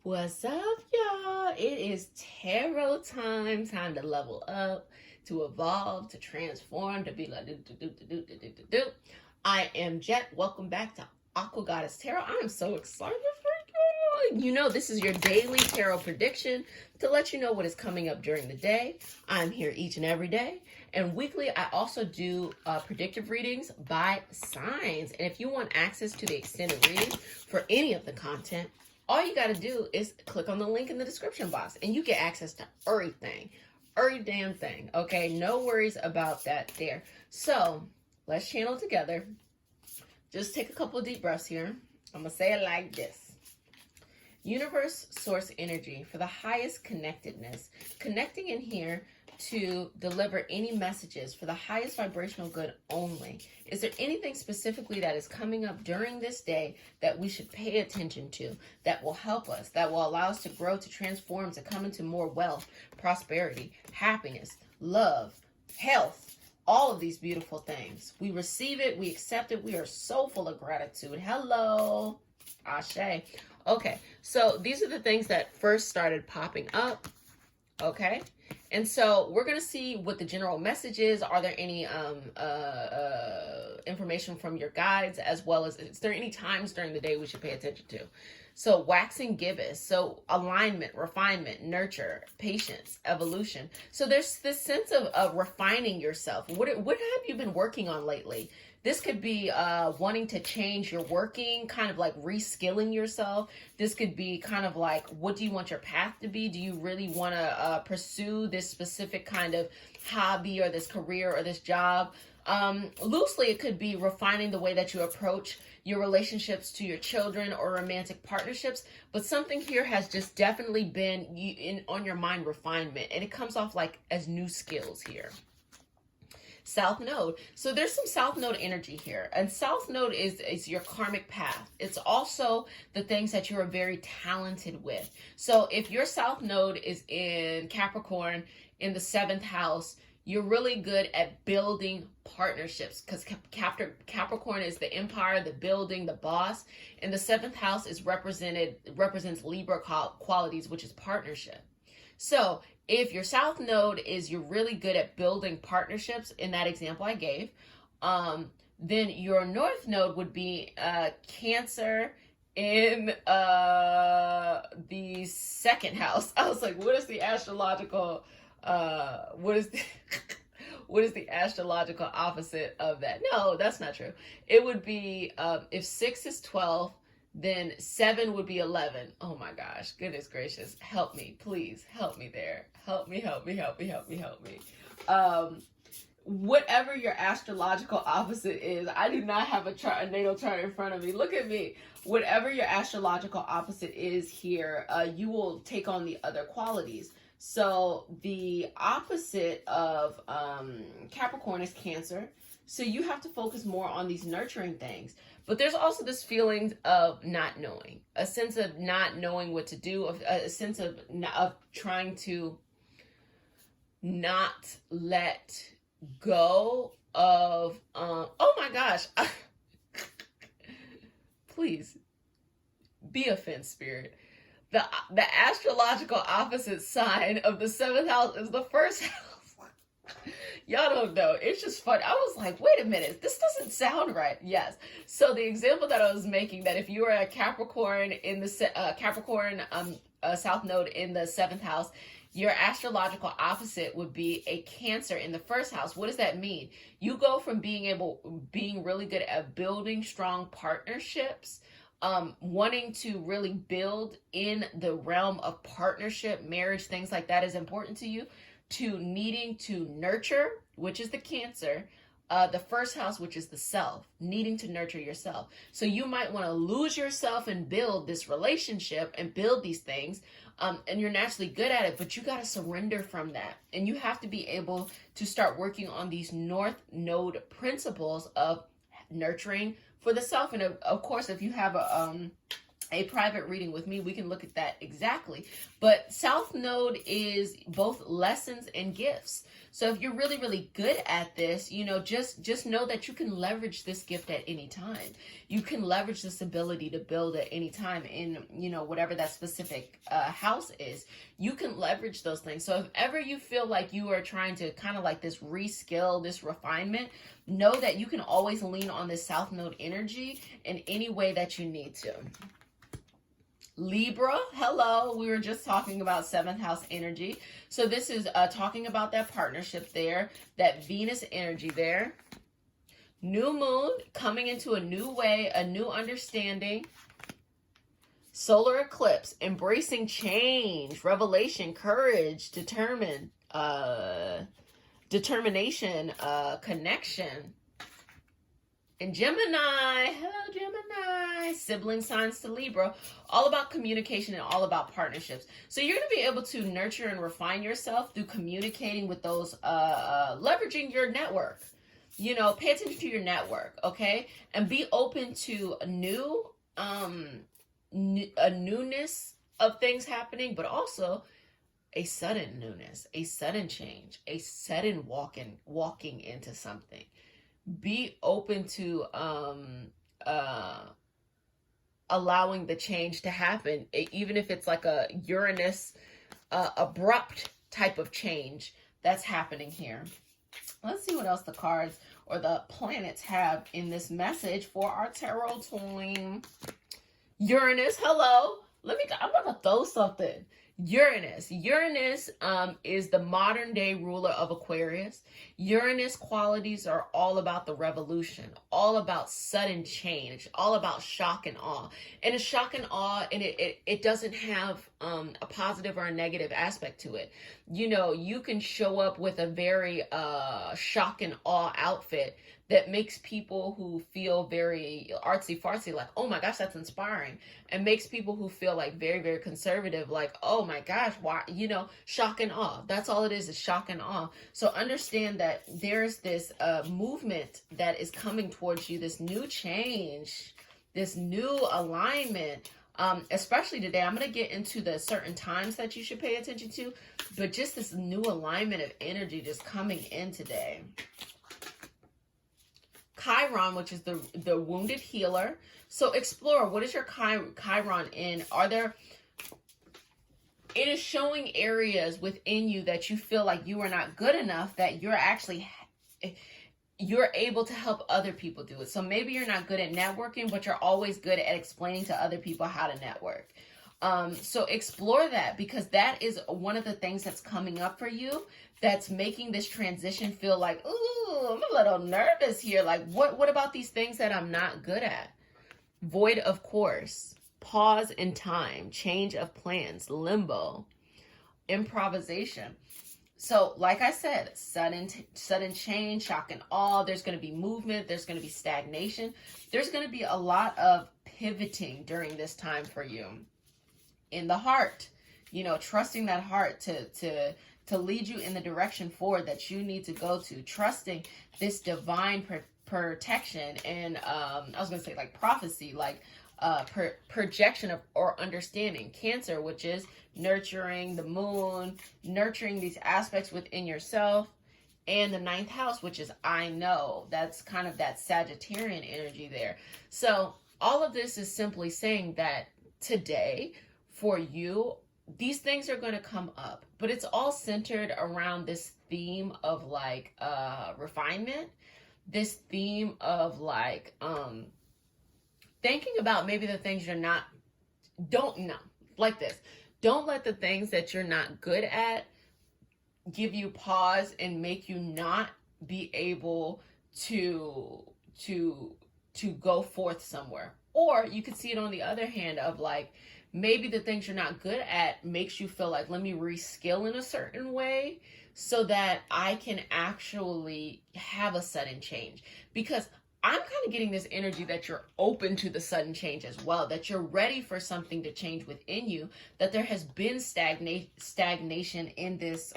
What's up, y'all? It is tarot time. Time to level up, to evolve, to transform, to be like do do do do do do do do. I am Jet. Welcome back to Aqua Goddess Tarot. I am so excited for you. You know, this is your daily tarot prediction to let you know what is coming up during the day. I'm here each and every day. And weekly, I also do predictive readings by signs. And if you want access to the extended reading for any of the content, all you got to do is click on the link in the description box and you get access to everything. Every damn thing. Okay, no worries about that there. So let's channel together. Just take a couple of deep breaths here. I'm going to say it like this. Universe source energy for the highest connectedness. Connecting in here to deliver any messages for the highest vibrational good only. Is there anything specifically that is coming up during this day that we should pay attention to, that will help us, that will allow us to grow, to transform, to come into more wealth, prosperity, happiness, love, health, all of these beautiful things? We receive it, we accept it, we are so full of gratitude. Hello, Ashe. Okay, so these are the things that first started popping up. Okay, and so we're going to see what the general message is. Are there any information from your guides, as well as is there any times during the day we should pay attention to? So waxing gibbous, so alignment, refinement, nurture, patience, evolution. So there's this sense of refining yourself. What have you been working on lately? This could be wanting to change your working, kind of like reskilling yourself. This could be kind of like, what do you want your path to be? Do you really want to pursue this specific kind of hobby or this career or this job? Loosely, it could be refining the way that you approach your relationships to your children or romantic partnerships. But something here has just definitely been on your mind, refinement. And it comes off like as new skills here. South Node. So there's some South Node energy here. And South Node is your karmic path. It's also the things that you are very talented with. So if your South Node is in Capricorn in the 7th house, you're really good at building partnerships, because Capricorn is the empire, the building, the boss. And the 7th house represents Libra qualities, which is partnership. So if your South Node is you're really good at building partnerships, in that example I gave, then your North Node would be Cancer in the 2nd house. I was like, what is the astrological what is the astrological opposite of that? No, that's not true. It would be if 6 is 12, then 7 would be 11. Oh my gosh, goodness gracious, help me, please help me there. Help me. Whatever your astrological opposite is, I do not have a natal chart in front of me. Look at me. Whatever your astrological opposite is here, you will take on the other qualities. So the opposite of Capricorn is Cancer. So you have to focus more on these nurturing things. But there's also this feeling of not knowing, a sense of not knowing what to do, a sense of trying to not let go of, oh my gosh, please be a fence spirit. The astrological opposite sign of the 7th house is the 1st house. Y'all don't know. It's just fun. I was like, wait a minute, this doesn't sound right. Yes. So the example that I was making, that if you are a Capricorn in the South Node in the 7th house, your astrological opposite would be a Cancer in the 1st house. What does that mean? You go from being really good at building strong partnerships, wanting to really build in the realm of partnership, marriage, things like that is important to you, to needing to nurture, which is the Cancer, the 1st house, which is the self, needing to nurture yourself. So you might want to lose yourself and build this relationship and build these things, and you're naturally good at it, but you got to surrender from that. And you have to be able to start working on these North Node principles of nurturing for the self. And of course, if you have a private reading with me, we can look at that exactly. But South Node is both lessons and gifts. So if you're really, really good at this, you know, just know that you can leverage this gift at any time. You can leverage this ability to build at any time in, you know, whatever that specific house is. You can leverage those things. So if ever you feel like you are trying to kind of like this reskill, this refinement, know that you can always lean on this South Node energy in any way that you need to. Libra, hello. We were just talking about 7th house energy. So this is talking about that partnership there, that Venus energy there. New moon coming into a new way, a new understanding. Solar eclipse, embracing change, revelation, courage, determination, connection. And Gemini, hello Gemini, sibling signs to Libra, all about communication and all about partnerships. So you're going to be able to nurture and refine yourself through communicating with those, leveraging your network. You know, pay attention to your network, okay? And be open to a newness of things happening, but also a sudden newness, a sudden change, a sudden walking into something. Be open to allowing the change to happen, even if it's like a Uranus abrupt type of change that's happening here. Let's see what else the cards or the planets have in this message for our tarot team. Uranus, hello. I'm gonna throw something. Uranus is the modern day ruler of Aquarius. Uranus qualities are all about the revolution, all about sudden change, all about shock and awe. And it's shock and awe, and it doesn't have a positive or a negative aspect to it. You know, you can show up with a very shock and awe outfit that makes people who feel very artsy fartsy like, oh my gosh, that's inspiring, and makes people who feel like very, very conservative like, oh my gosh, why, you know, shock and awe. That's all it is shock and awe. So understand that there's this movement that is coming towards you, this new change, this new alignment. Especially today, I'm going to get into the certain times that you should pay attention to, but just this new alignment of energy just coming in today. Chiron, which is the wounded healer. So explore, what is your Chiron in? It is showing areas within you that you feel like you are not good enough, that you're able to help other people do it. So maybe you're not good at networking, but you're always good at explaining to other people how to network. So explore that, because that is one of the things that's coming up for you that's making this transition feel like, ooh, I'm a little nervous here. Like, what about these things that I'm not good at? Void of course, pause in time, change of plans, limbo, improvisation. So like I said, sudden change, shock and awe. There's going to be movement. There's going to be stagnation. There's going to be a lot of pivoting during this time for you. In the heart, you know, trusting that heart to lead you in the direction forward that you need to go to, trusting this divine protection and I was gonna say like prophecy, like projection of or understanding. Cancer, which is nurturing the moon, nurturing these aspects within yourself, and the 9th house, which is I know. That's kind of that Sagittarian energy there. So all of this is simply saying that today for you, these things are going to come up, but it's all centered around this theme of like refinement, this theme of like thinking about maybe the things don't let the things that you're not good at give you pause and make you not be able to go forth somewhere. Or you could see it on the other hand of like, maybe the things you're not good at makes you feel like, let me reskill in a certain way so that I can actually have a sudden change. Because I'm kind of getting this energy that you're open to the sudden change as well, that you're ready for something to change within you, that there has been stagnation in this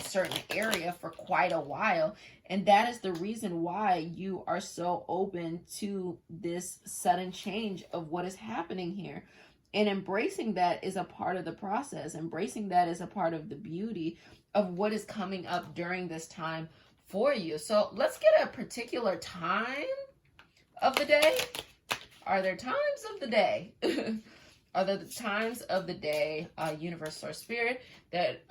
certain area for quite a while. And that is the reason why you are so open to this sudden change of what is happening here. And embracing that is a part of the process. Embracing that is a part of the beauty of what is coming up during this time for you. So let's get a particular time of the day. Are there times of the day? Are there the times of the day, universe or spirit, that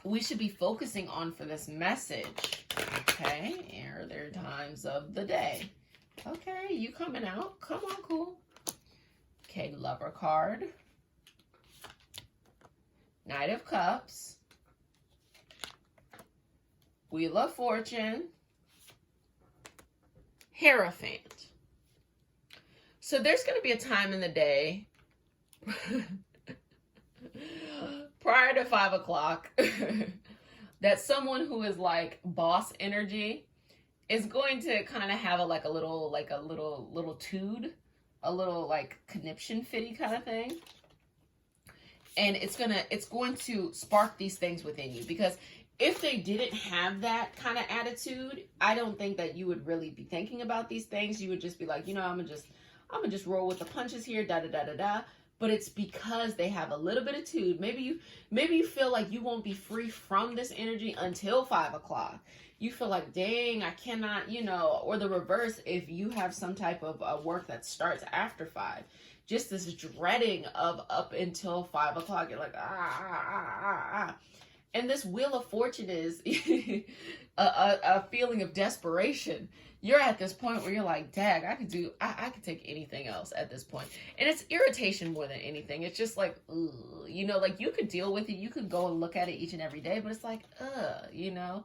we should be focusing on for this message? Okay, are there times of the day? Okay, you coming out? Come on, cool. Okay, Lover card. Knight of Cups. Wheel of Fortune. Hierophant. So there's going to be a time in the day prior to 5 o'clock that someone who is like boss energy is going to kind of have a little tude, a little like conniption fitty kind of thing. And it's going to spark these things within you, because if they didn't have that kind of attitude, I don't think that you would really be thinking about these things. You would just be like, you know, I'm gonna just roll with the punches here, da da da da da. But it's because they have a little bit of tude. Maybe you feel like you won't be free from this energy until 5 o'clock. You feel like, dang, I cannot, you know, or the reverse, if you have some type of work that starts after 5. Just this dreading of up until 5 o'clock. You're like, ah. And this Wheel of Fortune is a feeling of desperation. You're at this point where you're like, dag, I could take anything else at this point. And it's irritation more than anything. It's just like, ugh, you know, like you could deal with it. You could go and look at it each and every day, but it's like, you know.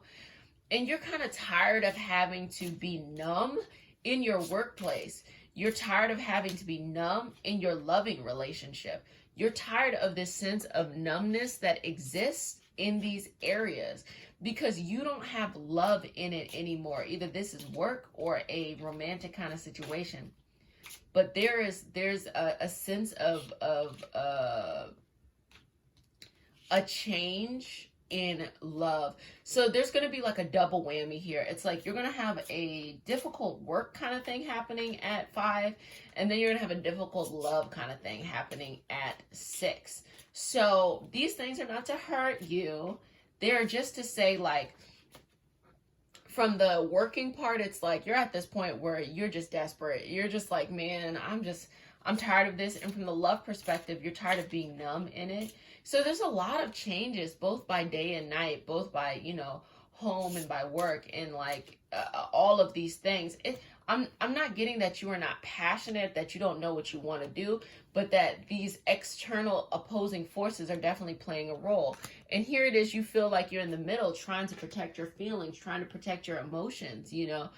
And you're kind of tired of having to be numb in your workplace. You're tired of having to be numb in your loving relationship. You're tired of this sense of numbness that exists in these areas because you don't have love in it anymore. Either this is work or a romantic kind of situation. But there's a sense of a change in love. So there's going to be like a double whammy here. It's like you're going to have a difficult work kind of thing happening at 5, and then you're going to have a difficult love kind of thing happening at 6. So these things are not to hurt you. They're just to say, like, from the working part, it's like you're at this point where you're just desperate. You're just like, man, I'm tired of this. And from the love perspective, you're tired of being numb in it. So there's a lot of changes, both by day and night, both by, you know, home and by work, and like all of these things. I'm not getting that you are not passionate, that you don't know what you want to do, but that these external opposing forces are definitely playing a role. And here it is, you feel like you're in the middle, trying to protect your feelings, trying to protect your emotions, you know.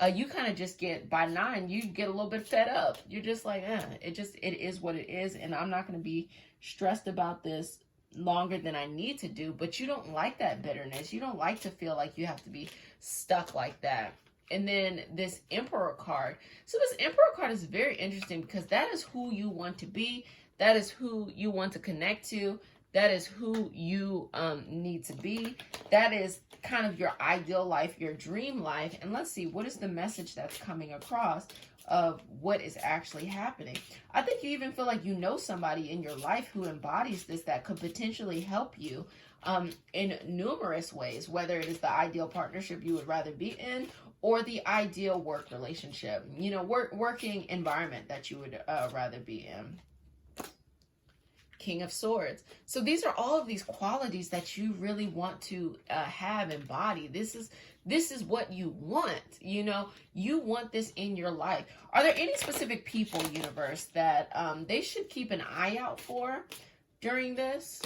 You kind of just get, by 9, you get a little bit fed up. You're just like, it is what it is, and I'm not going to be stressed about this longer than I need to do. But you don't like that bitterness. You don't like to feel like you have to be stuck like that. And then this Emperor card. So this Emperor card is very interesting because that is who you want to be. That is who you want to connect to. That is who you need to be. That is kind of your ideal life, your dream life. And let's see, what is the message that's coming across of what is actually happening? I think you even feel like you know somebody in your life who embodies this, that could potentially help you in numerous ways, whether it is the ideal partnership you would rather be in, or the ideal work relationship, you know, working environment that you would rather be in. King of Swords. So these are all of these qualities that you really want to have embodied. This is what you want, you know, you want this in your life. Are there any specific people, universe, that they should keep an eye out for during this?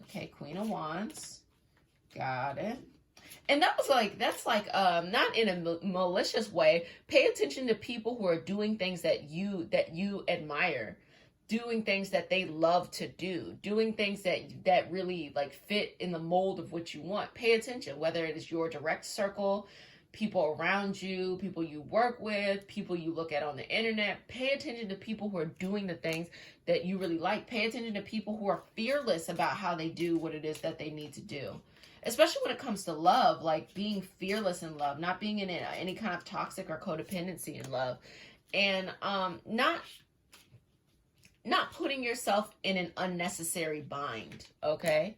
Okay, Queen of Wands. Got it. And that's like not in a malicious way. Pay attention to people who are doing things that you admire, doing things that they love to do, doing things that really like fit in the mold of what you want. Pay attention, whether it is your direct circle, people around you, people you work with, people you look at on the internet. Pay attention to people who are doing the things that you really like. Pay attention to people who are fearless about how they do what it is that they need to do. Especially when it comes to love, like being fearless in love, not being in any kind of toxic or codependency in love. And not not putting yourself in an unnecessary bind, okay?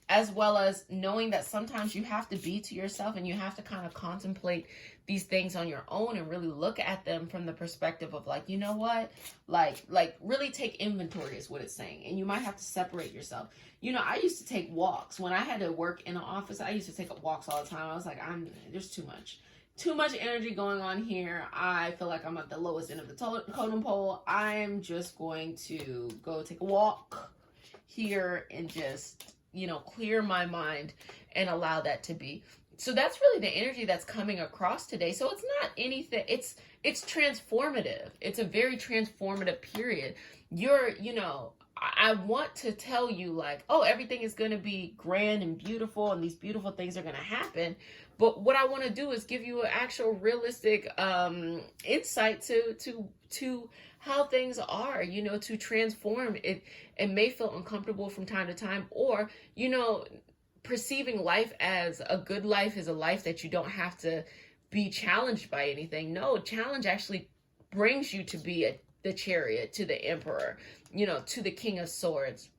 As well as knowing that sometimes you have to be to yourself and you have to kind of contemplate these things on your own and really look at them from the perspective of like, you know what, like really take inventory is what it's saying. And you might have to separate yourself. You know, I used to take walks when I had to work in an office. I used to take walks all the time. I was like, there's too much energy going on here. I feel like I'm at the lowest end of the totem pole. I'm just going to go take a walk here and just, you know, clear my mind and allow that to be. So that's really the energy that's coming across today. So it's not anything, it's transformative. It's a very transformative period. You know, I want to tell you like, oh, everything is going to be grand and beautiful and these beautiful things are going to happen. But what I want to do is give you an actual realistic insight to how things are, you know, to transform it. It may feel uncomfortable from time to time, or, you know, perceiving life as a good life is a life that you don't have to be challenged by anything. No, challenge actually brings you to be the Chariot, to the Emperor, you know, to the King of Swords.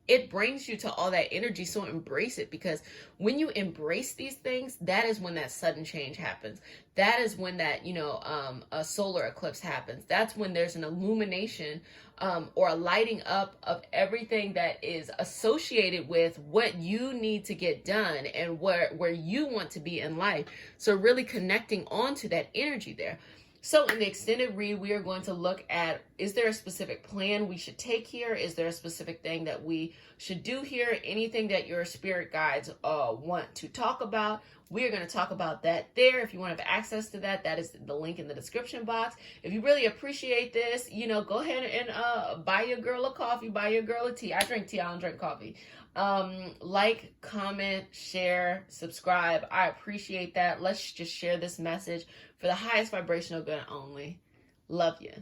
It brings you to all that energy. So embrace it, because when you embrace these things, that is when that sudden change happens. That is when that, you know, a solar eclipse happens. That's when there's an illumination or a lighting up of everything that is associated with what you need to get done and where you want to be in life. So really connecting onto that energy there. So in the extended read, we are going to look at, is there a specific plan we should take here? Is there a specific thing that we should do here? Anything that your spirit guides want to talk about, we are going to talk about that there. If you want to have access to that, that is the link in the description box. If you really appreciate this, you know, go ahead and buy your girl a coffee, buy your girl a tea. I drink tea, I don't drink coffee. Like, comment, share, subscribe. I appreciate that. Let's just share this message for the highest vibrational good only. Love you.